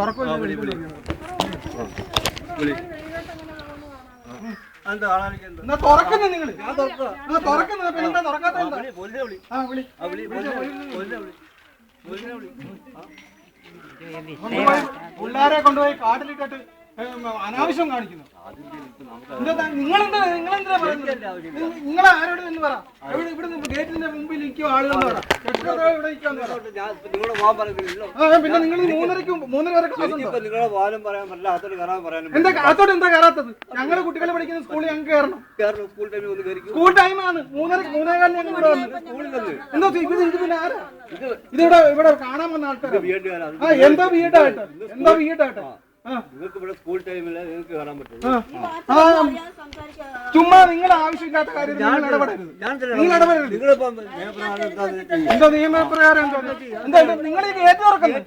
തുറക്കുന്ന നിങ്ങൾ തുറക്കുന്നത് പിന്നെന്താ തുറക്കാത്ത പിള്ളേരെ കൊണ്ടുപോയി കാട്ടിലിട്ടിട്ട് അനാവശ്യം കാണിക്കുന്നു. നിങ്ങളെന്താ പറയുന്നത്? നിങ്ങൾ ആരോട് എന്ന് പറ. ഇവിടെ ഗേറ്റിന്റെ മുമ്പിൽ നിൽക്കും ആളുകൾ പിന്നെ നിങ്ങൾ 3:30 വരെ ക്ലാസ് എന്താ കാത്തോട്ട് എന്താ കയറാത്തത്? ഞങ്ങളുടെ കുട്ടികൾ പഠിക്കുന്ന സ്കൂളിൽ ഞങ്ങൾക്ക് കയറണം. സ്കൂൾ ടൈമാണ് 3:30 ഞങ്ങൾ ഇവിടെ വന്നു. എന്താ ഇത് പിന്നെ ആരാ ഇവിടെ കാണാൻ വന്ന ആൾക്കാർ? എന്താ വീടായിട്ട് നിങ്ങൾക്ക് ഇവിടെ സ്കൂൾ ടൈമിൽ നിങ്ങൾക്ക് കാണാൻ പറ്റും. ചുമ്മാ നിങ്ങൾ ആവശ്യമില്ലാത്ത കാര്യം നിങ്ങൾ ഇടപെടരുത്. എന്താ നിയമപ്രകാരം നിങ്ങൾ ഗേറ്റ് തുറക്കുന്നു?